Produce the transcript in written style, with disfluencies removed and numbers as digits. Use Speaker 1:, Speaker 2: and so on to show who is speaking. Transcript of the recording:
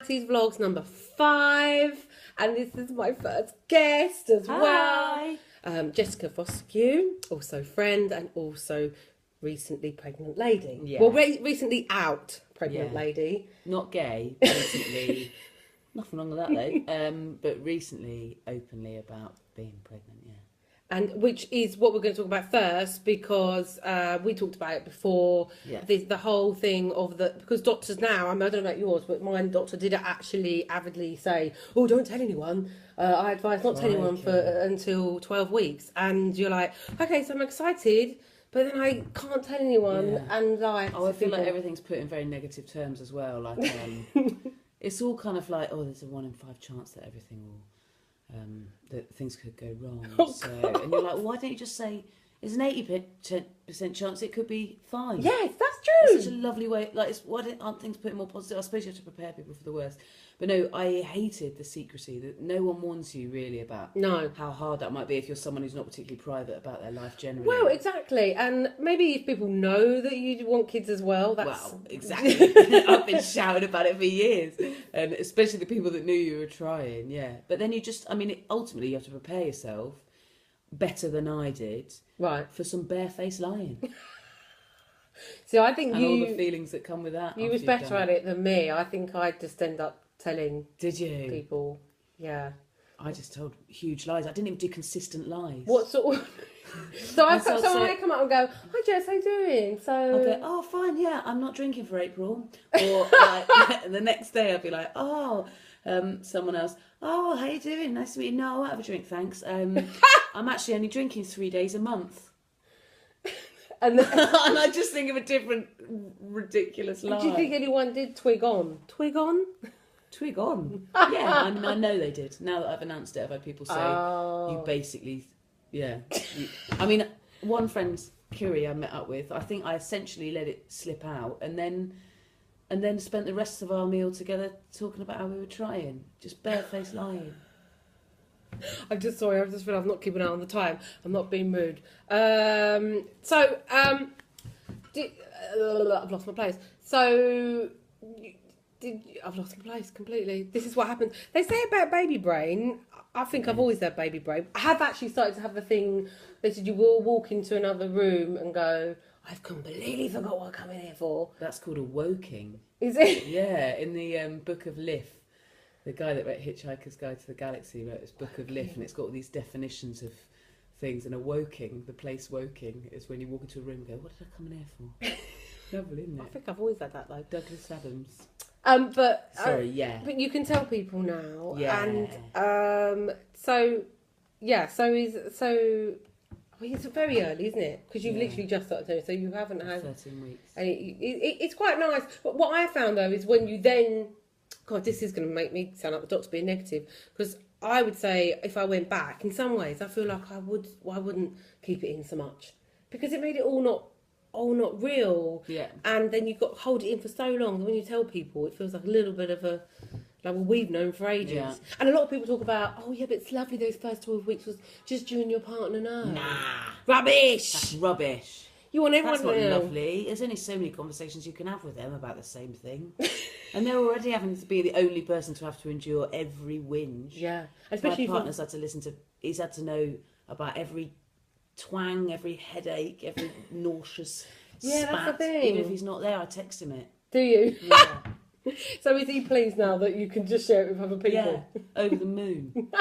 Speaker 1: Hattys vlogs number 5, and this is my first guest as well. Jessica Fostekew, also friend and also recently pregnant lady.
Speaker 2: Yeah.
Speaker 1: Well, recently out pregnant lady.
Speaker 2: Not gay, recently. Nothing wrong with that though. But recently, openly about being pregnant. Yeah.
Speaker 1: And which is what we're going to talk about first, because we talked about it before.
Speaker 2: Yeah.
Speaker 1: The whole thing of because doctors now, I don't know about yours, but my doctor did actually avidly say, "Oh, don't tell anyone. I advise not to tell anyone until 12 weeks." And you're like, "Okay, so I'm excited, but then I can't tell anyone."
Speaker 2: Yeah.
Speaker 1: And like,
Speaker 2: I feel like everything's put in very negative terms as well. Like, it's all kind of like, oh, there's a 1 in 5 chance that everything will. That things could go wrong. And you're like, why don't you just say there's an 80% chance it could be fine?
Speaker 1: Yes, that's true.
Speaker 2: It's such a lovely way. Like, aren't things put in more positive? I suppose you have to prepare people for the worst. But no, I hated the secrecy that no one warns you really about. How hard that might be if you're someone who's not particularly private about their life generally.
Speaker 1: Well, exactly, and maybe if people know that you want kids as well, that's...
Speaker 2: Well, exactly. I've been shouting about it for years, and especially the people that knew you were trying. Yeah, but then you just, ultimately you have to prepare yourself better than I did,
Speaker 1: right,
Speaker 2: for some barefaced lying.
Speaker 1: So I think
Speaker 2: and all the feelings that come with that.
Speaker 1: You was better at it than me. I think I'd just end up telling.
Speaker 2: Did you?
Speaker 1: People, yeah.
Speaker 2: I just told huge lies. I didn't even do consistent lies.
Speaker 1: What sort of? So I come up and go, "Hi Jess, how you doing?" So
Speaker 2: I'll go, "Oh, fine, yeah, I'm not drinking for April." Or like, the next day I'll be like, "Oh, someone else. Oh, how you doing? Nice to meet you. No, I won't have a drink, thanks. I'm actually only drinking 3 days a month." And I just think of a different ridiculous lie.
Speaker 1: Do you think anyone did twig on? Twig on?
Speaker 2: Twig on? Yeah, I know they did. Now that I've announced it, I've had people say, you basically, yeah. One friend, Curie, I met up with, I think I essentially let it slip out and then spent the rest of our meal together talking about how we were trying. Just barefaced lying.
Speaker 1: I'm just sorry, I just feel I'm not keeping an eye on the time. I'm not being rude. I've lost my place. I've lost my place completely. This is what happens. They say about baby brain. I think I've always had baby brain. I have actually started to have the thing. They said you will walk into another room and go, "I've completely forgot what I'm coming here for."
Speaker 2: That's called a woking.
Speaker 1: Is it?
Speaker 2: Yeah, in the Book of Life. The guy that wrote Hitchhiker's Guide to the Galaxy wrote this Book of Life, and it's got all these definitions of things. And a woking, the place woking, is when you walk into a room and go, "What did I come in here for?" Lovely, isn't it?
Speaker 1: I think I've always had that though.
Speaker 2: Douglas Adams.
Speaker 1: Sorry,
Speaker 2: yeah.
Speaker 1: But you can tell people now.
Speaker 2: Yeah.
Speaker 1: And it's very early, isn't it? Because you've literally just started doing it, so you haven't had
Speaker 2: 13 weeks.
Speaker 1: And it's quite nice. But what I found though is when you then, God, this is going to make me sound like the doctor being negative, because I would say if I went back, in some ways, I feel like I wouldn't keep it in so much, because it made it all not real.
Speaker 2: Yeah.
Speaker 1: And then you've got to hold it in for so long. And when you tell people, it feels like a little bit of a, like, well, we've known for ages.
Speaker 2: Yeah.
Speaker 1: And a lot of people talk about, "Oh yeah, but it's lovely those first 12 weeks was just you and your partner." No.
Speaker 2: Nah.
Speaker 1: Rubbish.
Speaker 2: That's rubbish.
Speaker 1: You want everyone
Speaker 2: to know. That's
Speaker 1: to
Speaker 2: not
Speaker 1: know.
Speaker 2: lovely. There's only so many conversations you can have with them about the same thing. And they're already having to be the only person to have to endure every whinge.
Speaker 1: Yeah. Especially
Speaker 2: my partner's had to listen to, he's had to know about every twang, every headache, every nauseous spat.
Speaker 1: That's the thing.
Speaker 2: Even if he's not there, I text him it.
Speaker 1: Do you?
Speaker 2: Yeah.
Speaker 1: So is he pleased now that you can just share it with other people?
Speaker 2: Yeah, over the moon.